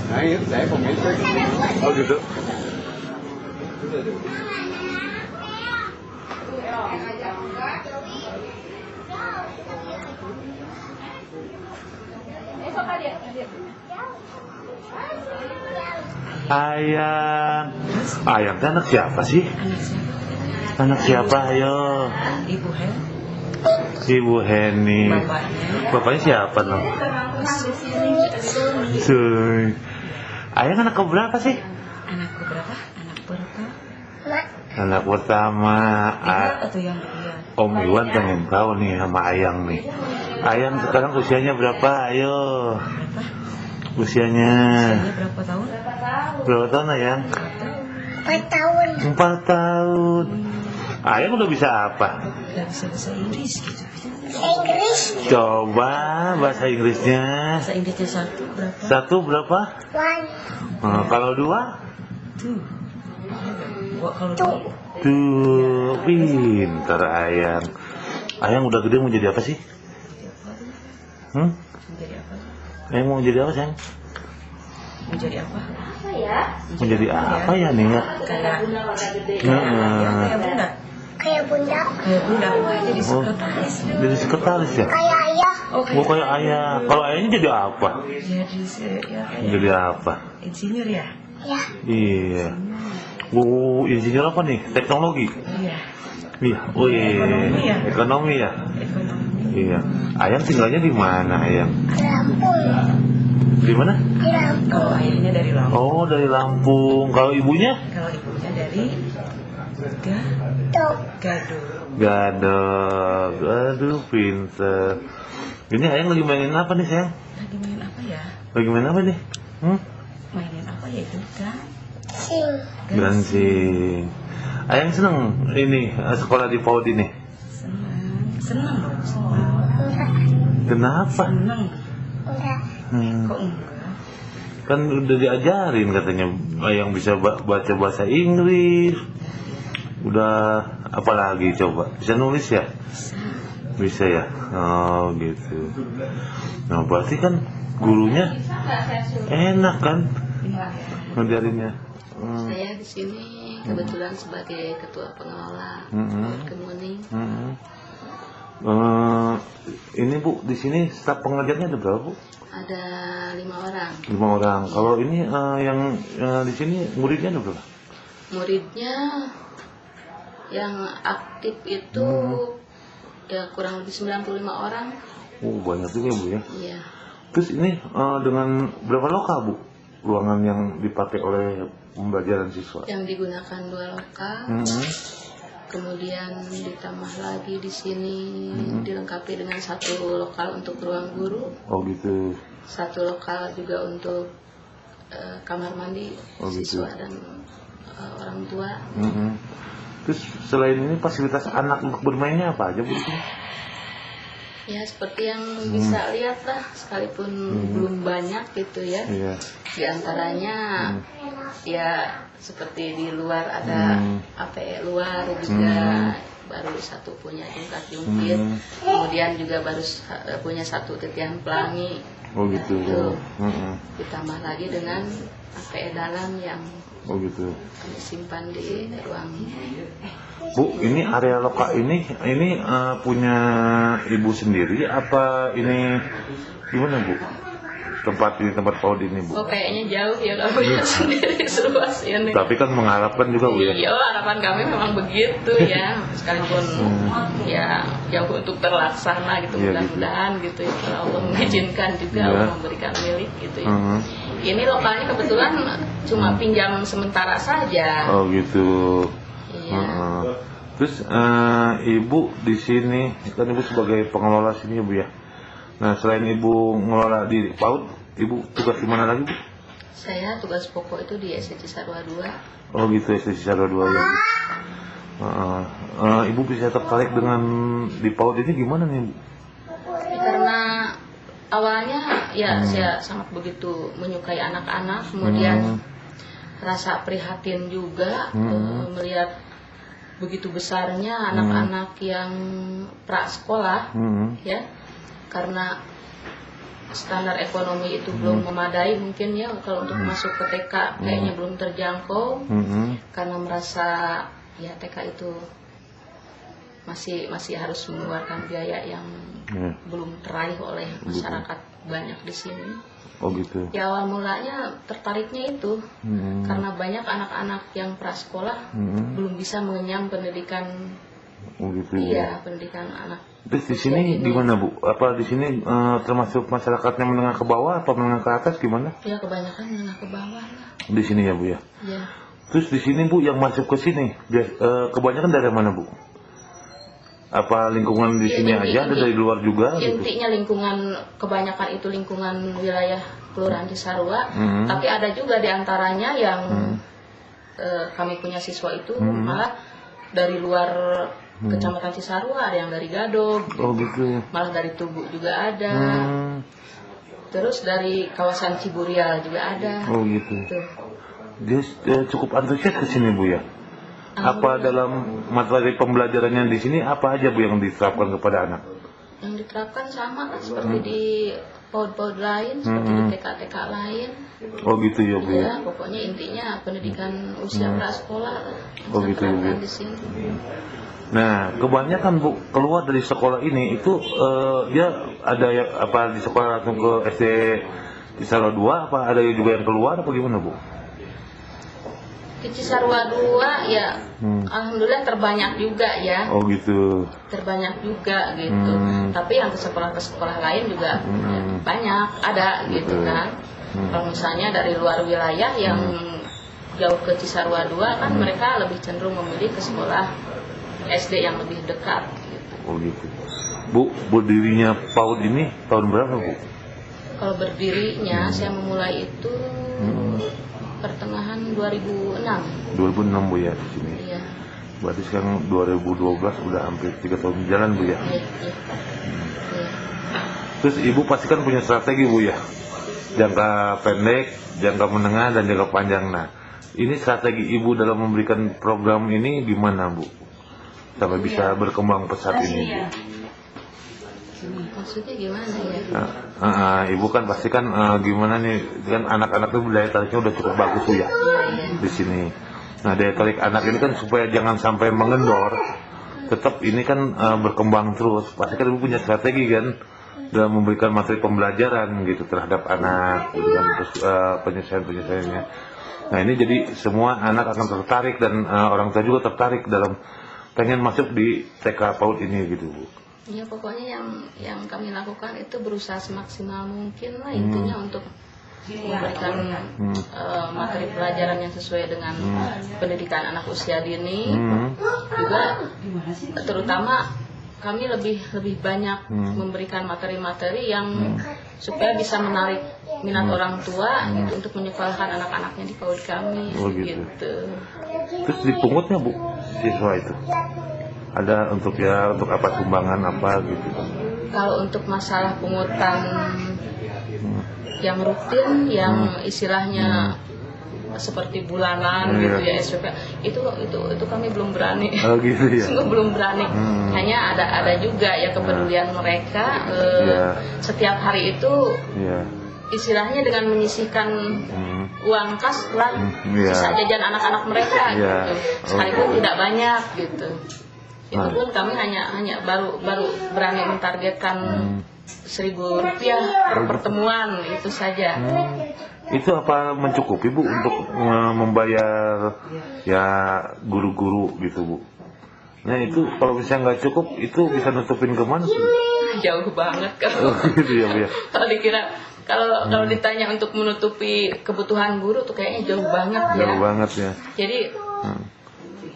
Nah, itu saya pemilik. Oh gitu. Ayang, Ayang kan anak siapa sih? Anak siapa? Ayo. Ibu Hen. Ibu Heni. Bapaknya siapa no? Suy. Ayang anak keberapa sih? Anak keberapa? Anak berapa? Anak pertama. Atau yang kedua? Om Iwan pengen tahu nih sama Ayang nih. Ayang sekarang usianya berapa? Ayo. Berapa? Usianya Berapa tahun? berapa tahun Ayang? 4 tahun. 4 tahun. Ayang udah bisa apa? Gak bisa bahasa Inggris gitu. Inggris. Coba bahasa Inggrisnya. Bahasa Inggrisnya berapa? 1 berapa? 1. Kalau 2? Tuh. Kalau dua. Tuh, pintar Ayang. Ayang udah gede mau jadi apa sih? Menjadi apa? Ayang mau jadi apa sayang? Menjadi apa? Mau jadi apa ya nih ya? Kayak Heeh. bunda. Kayak bunda. Kayak bunda. Jadi Oh, sekretaris. jadi sekretaris ya? Kayak ayah. Oh kayak ayah. Kalau ayahnya jadi apa? Jadi Jadi apa? insinyur ya? Ya. Iya. Insinyur apa nih? Teknologi. Iya. Iya. Oh iya. Ekonomi ya. Ekonomi. Iya. Ayang tinggalnya di mana Ayang? Di Lampung. Di mana? Di Lampung. Kalau ayahnya dari Lampung. Oh dari Lampung. Kalau ibunya? Kalau ibunya dari Tuh. Gado. Gadog. Aduh pinter. Ini Ayang lagi mainin apa nih sayang? Lagi main apa ya? Lagi main apa nih? Mainin apa ya itu kan? Sing. Gansing. Ayang seneng ini sekolah di PAUD ini. Senang dong, senang. Enggak. Kenapa? Senang. Enggak. Kok enggak? Kan udah diajarin katanya Ayang bisa baca bahasa Inggris. Udah apa lagi coba? Bisa nulis ya? Bisa ya? Oh gitu. Nah berarti kan gurunya enak kan ngajarinnya. Saya di sini kebetulan sebagai ketua pengelola Kemuning. Ini Bu, di sini staf pengajarnya ada berapa Bu? Ada 5 orang. 5 orang. Kalau ini yang di sini muridnya ada berapa? Muridnya yang aktif itu ya kurang lebih 95 orang. Oh banyak juga Bu ya. Iya. Terus ini dengan berapa loka Bu? Ruangan yang dipakai oleh pembelajaran siswa? Yang digunakan 2 lokal. Kemudian ditambah lagi di sini dilengkapi dengan 1 lokal untuk ruang guru. Oh gitu. 1 lokal juga untuk kamar mandi siswa dan orang tua. Terus selain ini fasilitas anak untuk bermainnya apa aja Bu? Ya seperti yang bisa lihat lah, sekalipun belum banyak gitu ya. Iya. Di antaranya ya seperti di luar ada APE luar juga baru 1 punya jungkat-jungkit. Kemudian juga baru punya 1 titian pelangi. Oh gitu. Ditambah lagi dengan APE dalam yang kami simpan di ruang. Bu, ini area loka ini punya ibu sendiri apa ini gimana Bu? Tempat PAUD ini Bu? Oh kayaknya jauh ya kalau punya sendiri seluas ini. Tapi kan mengharapkan juga Bu ya? Iya, harapan kami memang begitu ya. Sekalipun ya jauh untuk terlaksana gitu, mudah-mudahan gitu ya. Kalau Allah mengizinkan juga Allah memberikan milik gitu ya. Ini lokalnya kebetulan cuma pinjam sementara saja. Oh gitu. Iya. Terus Ibu di sini kan Ibu sebagai pengelola sini ya Bu ya. Nah selain Ibu ngelola di PAUD, Ibu tugas di mana lagi Bu? Saya tugas pokok itu di SDC Sarwa 2. Oh gitu, SDC Sarwa 2 ya. Ibu bisa tertarik dengan di PAUD ini gimana nih Bu? Karena awalnya ya saya sangat begitu menyukai anak-anak, kemudian rasa prihatin juga melihat begitu besarnya anak-anak yang prasekolah ya, karena standar ekonomi itu belum memadai mungkin ya kalau untuk masuk ke TK kayaknya belum terjangkau karena merasa ya TK itu masih harus mengeluarkan biaya yang belum teraih oleh masyarakat banyak di sini. Oh gitu. Ya awal mulanya tertariknya itu karena banyak anak-anak yang prasekolah belum bisa mengenyam pendidikan. Oh gitu. Iya, pendidikan anak. Terus di sini gimana Bu? Apa di sini termasuk masyarakatnya menengah ke bawah atau menengah ke atas gimana? Ya kebanyakan menengah ke bawah lah. Di sini ya Bu ya. Iya. Terus di sini Bu yang masuk ke sini kebanyakan dari mana Bu? Apa lingkungan di sini aja ada dari luar juga? Intinya lingkungan kebanyakan itu lingkungan wilayah Kelurahan Cisarua, tapi ada juga di antaranya yang kami punya siswa itu malah dari luar Kecamatan Cisarua, ada yang dari Gadog, oh gitu ya. Malah dari Tugu juga ada, terus dari kawasan Ciburial juga ada. Oh gitu. Tuh. Dia cukup antusias ke sini Bu ya. Apa dalam materi pembelajarannya di sini apa aja Bu yang diterapkan kepada anak? Yang diterapkan sama kan seperti di PAUD lain, seperti di TK lain. Oh gitu ya Bu ya. Ya, pokoknya intinya pendidikan usia prasekolah Oh gitu ya Bu. di sini. Nah, kebanyakan Bu keluar dari sekolah ini itu dia ada apa di sekolah langsung ke SD Cisarua 2 apa ada juga yang keluar apa gimana Bu? Di Cisarua 2 ya alhamdulillah terbanyak juga ya. Oh gitu. Terbanyak juga gitu. Tapi yang ke sekolah lain juga ya, banyak ada gitu kan. Kalau misalnya dari luar wilayah yang jauh ke Cisarua 2 kan mereka lebih cenderung memilih ke sekolah SD yang lebih dekat gitu. Oh gitu. Bu, berdirinya PAUD ini tahun berapa Bu? Kalau berdirinya saya memulai itu pertengahan 2006. 2006 Bu ya di sini. Iya. Berarti sekarang 2012 udah hampir 3 tahun jalan Bu ya. Iya. Terus Ibu pasti kan punya strategi Bu ya. Jangka pendek, jangka menengah dan jangka panjang. Nah, ini strategi Ibu dalam memberikan program ini gimana Bu? Sampai bisa berkembang pesat ini Bu. Maksudnya gimana ya? Ibu kan pasti kan gimana nih kan anak-anak itu daya tariknya udah cukup bagus Bu ya di sini. Nah daya tarik anak ini kan supaya jangan sampai mengendor, tetap ini kan berkembang terus. Pasti kan Ibu punya strategi kan dalam memberikan materi pembelajaran gitu terhadap anak gitu kan, terus penyesuaiannya. Nah ini jadi semua anak akan tertarik dan orang tua juga tertarik dalam pengen masuk di TK PAUD ini gitu Bu. Ya pokoknya yang kami lakukan itu berusaha semaksimal mungkin lah intinya untuk memberikan materi pelajaran yang sesuai dengan pendidikan anak usia dini. Juga terutama kami lebih banyak memberikan materi-materi yang supaya bisa menarik minat orang tua gitu untuk menyekolahkan anak-anaknya di PAUD kami. Oh, gitu. Terus Gitu. dipungutnya Bu siswa itu? Ada untuk apa sumbangan apa gitu? Kalau untuk masalah pungutan yang rutin, yang istilahnya seperti bulanan gitu ya SPP, itu kami belum berani. Oh gitu ya. Sungguh belum berani. Hanya ada juga ya kepedulian mereka setiap hari itu. Istilahnya dengan menyisihkan uang kas lah sisa jajan anak-anak mereka gitu. Sekalipun tidak banyak gitu. Itu pun kami hanya baru berani mentargetkan Rp1.000 per pertemuan itu saja. Itu apa mencukupi Bu untuk membayar ya guru-guru gitu Bu? Nah itu kalau misalnya nggak cukup itu bisa nutupin kemana sih? Jauh banget kalau gitu ya Bu ya. Kalau dikira kalau ditanya untuk menutupi kebutuhan guru tuh kayaknya jauh banget ya. Jauh banget ya. Jadi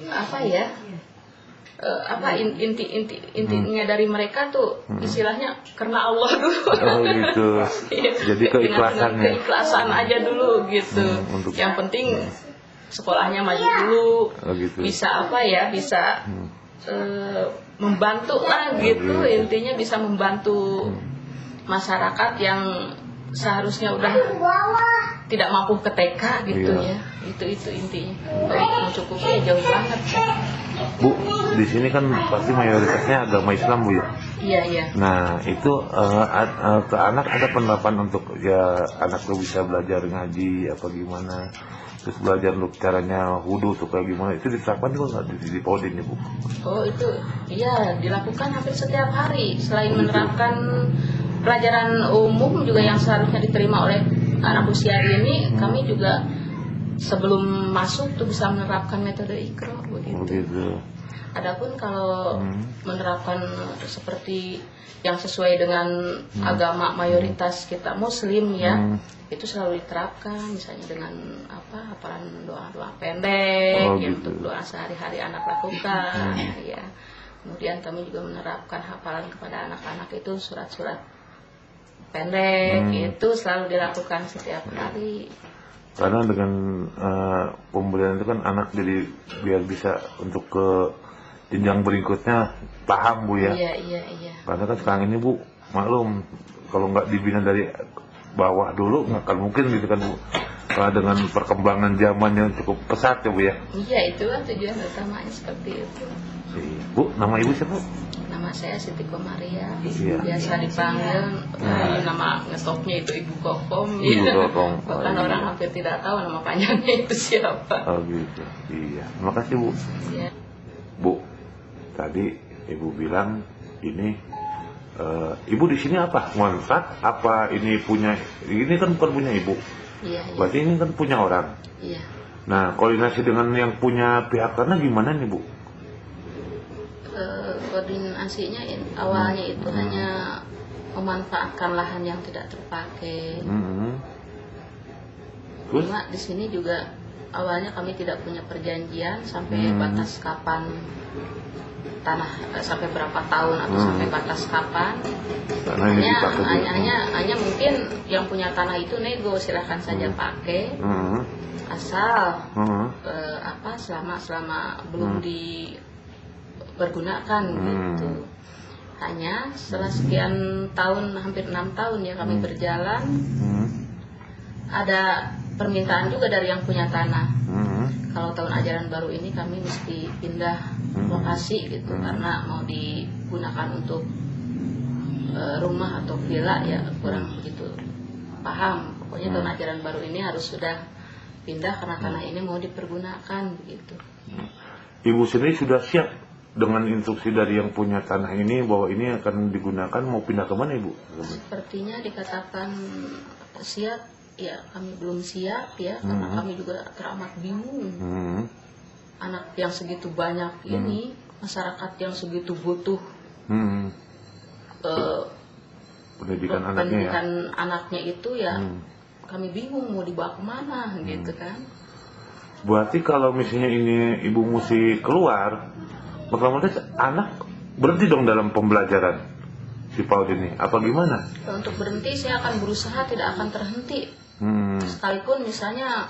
apa ya? Intinya dari mereka tuh istilahnya karena Allah dulu. Oh gitu. Jadi keikhlasannya. Keikhlasan aja dulu gitu. Yang penting sekolahnya maju dulu. Gitu. Bisa bisa membantu lah gitu. Intinya bisa membantu masyarakat yang seharusnya udah tidak mampu ke TK gitu Iya. ya. Itu intinya. Kalau mencukupi ya jauh banget. Bu, di sini kan pasti mayoritasnya agama Islam, Bu ya. Iya, iya. Nah, itu ke anak ada penerapan untuk ya anak tuh bisa belajar ngaji apa gimana, terus belajar untuk caranya wudu tuh kayak gimana, itu diterapkan juga nggak di Paudin ya, Bu? Oh, itu iya dilakukan hampir setiap hari. Selain menerapkan pelajaran umum juga yang seharusnya diterima oleh anak usia ini, kami juga sebelum masuk tuh bisa menerapkan metode Iqra begitu. Begitu. Adapun kalau menerapkan seperti yang sesuai dengan agama mayoritas kita Muslim ya, itu selalu diterapkan, misalnya dengan hafalan doa-doa pendek yang gitu. untuk doa sehari-hari anak lakukan, ya. Kemudian kami juga menerapkan hafalan kepada anak-anak itu surat-surat pendek, itu selalu dilakukan setiap hari. Karena dengan pemberian itu kan anak jadi biar bisa untuk ke jenjang berikutnya paham, Bu ya. Iya. Karena kan sekarang ini, Bu, maklum kalau nggak dibina dari bawah dulu nggak akan mungkin gitu kan, Bu. Karena dengan perkembangan zaman yang cukup pesat ya, Bu ya. Iya, itu kan tujuan utamanya seperti itu. Bu, nama Ibu siapa? Nama saya Siti Komaria. Iya. Biasa dipanggil nama ngetopnya itu Ibu Kokom. Ibu ya. Kokom. Bahkan Oh, iya. orang hampir tidak tahu nama panjangnya itu siapa. Oh gitu. Iya. Terima kasih, Bu. Ya. Bu, tadi Ibu bilang ini Ibu di sini apa? Ngontrak apa ini punya? Ini kan bukan punya Ibu. Iya. Berarti ini kan punya orang. Iya. Nah, koordinasi dengan yang punya pihak karena gimana nih, Bu? Koordinasinya awalnya itu hanya memanfaatkan lahan yang tidak terpakai. Terus? Cuma di sini juga awalnya kami tidak punya perjanjian sampai batas kapan tanah, sampai berapa tahun atau sampai batas kapan. Karena ini dipakai dulu. Hanya mungkin yang punya tanah itu nego, silahkan saja pakai, asal selama belum dipergunakan gitu. Hanya setelah sekian tahun, hampir 6 tahun ya kami berjalan, ada permintaan juga dari yang punya tanah. Kalau tahun ajaran baru ini kami mesti pindah lokasi gitu, karena mau digunakan untuk rumah atau villa ya, kurang begitu paham. Pokoknya tahun ajaran baru ini harus sudah pindah karena tanah ini mau dipergunakan begitu. Ibu sendiri sudah siap dengan instruksi dari yang punya tanah ini bahwa ini akan digunakan, mau pindah ke mana, Ibu? Sepertinya dikatakan siap, ya kami belum siap ya, karena kami juga teramat bingung. Anak yang segitu banyak ini, masyarakat yang segitu butuh Pendidikan anaknya itu ya, kami bingung mau dibawa kemana gitu kan. Berarti kalau misalnya ini Ibu mesti keluar, otomatis anak berhenti dong dalam pembelajaran si PAUD ini, apa gimana? Untuk berhenti saya akan berusaha tidak akan terhenti. Sekalipun misalnya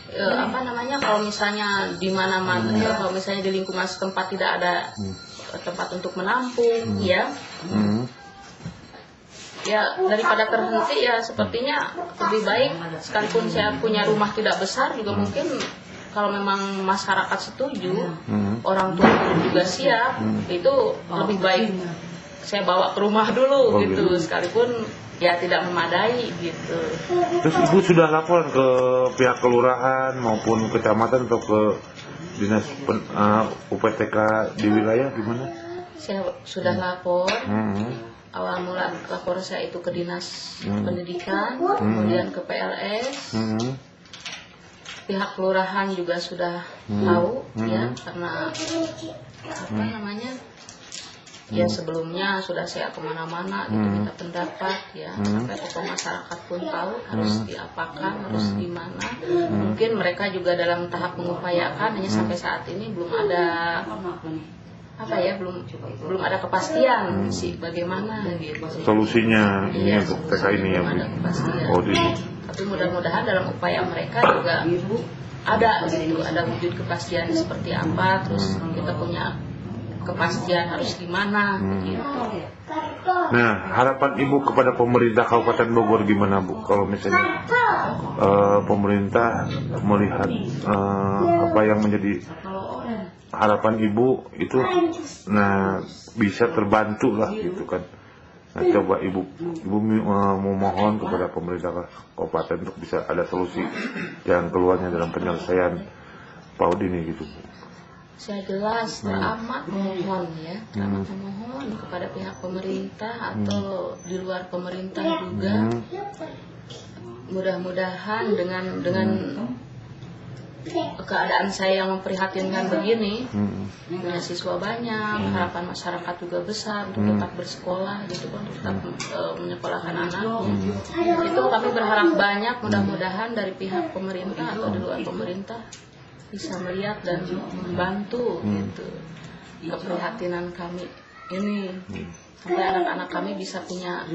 kalau misalnya di mana-mana kalau misalnya di lingkungan setempat tidak ada tempat untuk menampung ya daripada terhenti ya sepertinya lebih baik, sekalipun saya punya rumah tidak besar juga mungkin kalau memang masyarakat setuju, orang tua juga siap, itu lebih baik saya bawa ke rumah dulu gitu, sekalipun ya tidak memadai gitu. Terus Ibu sudah lapor ke pihak kelurahan maupun kecamatan atau ke dinas UPTK di wilayah gimana? Saya sudah lapor. Awal mula lapor saya itu ke dinas pendidikan, kemudian ke PLS. Pihak kelurahan juga sudah tahu ya, karena ya sebelumnya sudah saya kemana-mana gitu minta pendapat ya, sampai tokoh masyarakat pun tahu harus diapakan, harus gimana. Mungkin mereka juga dalam tahap mengupayakan, hanya sampai saat ini belum ada belum ada kepastian sih bagaimana gitu Solusinya ini iya, untuk TK ini ya, Bu. belum ada kepastian. Iya. Tapi mudah-mudahan dalam upaya mereka juga ada gitu, ada wujud kepastian seperti apa, terus kita punya kepastian harus gimana gitu. Nah, harapan Ibu kepada pemerintah Kabupaten Bogor gimana, Bu? Kalau misalnya pemerintah melihat apa yang menjadi harapan Ibu itu, nah bisa terbantu lah gitu kan. Nah, coba Ibu memohon kepada pemerintah kabupaten untuk bisa ada solusi jalan keluarnya dalam penyelesaian PAUD ini gitu, Bu. Saya jelas teramat memohon ya, teramat memohon kepada pihak pemerintah atau di luar pemerintah juga. Mudah-mudahan dengan keadaan saya yang memprihatinkan begini, punya siswa banyak, harapan masyarakat juga besar untuk tetap bersekolah gitu kan, tetap menyekolahkan anaknya. Itu kami berharap banyak, mudah-mudahan dari pihak pemerintah atau di luar pemerintah bisa melihat dan membantu gitu keprihatinan kami ini, sampai anak-anak kami bisa punya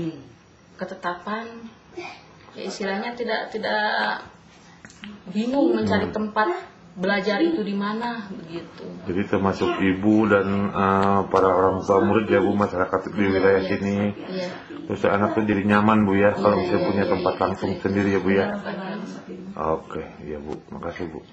ketetapan, ya istilahnya tidak bingung mencari tempat belajar itu di mana begitu. Jadi termasuk Ibu dan para orang tua murid ya, Bu, masyarakat di wilayah sini. Terus anak tuh jadi nyaman, Bu, ya, kalau bisa punya tempat langsung sendiri ya, Bu, ya. Oke, iya, Bu, makasih, Bu.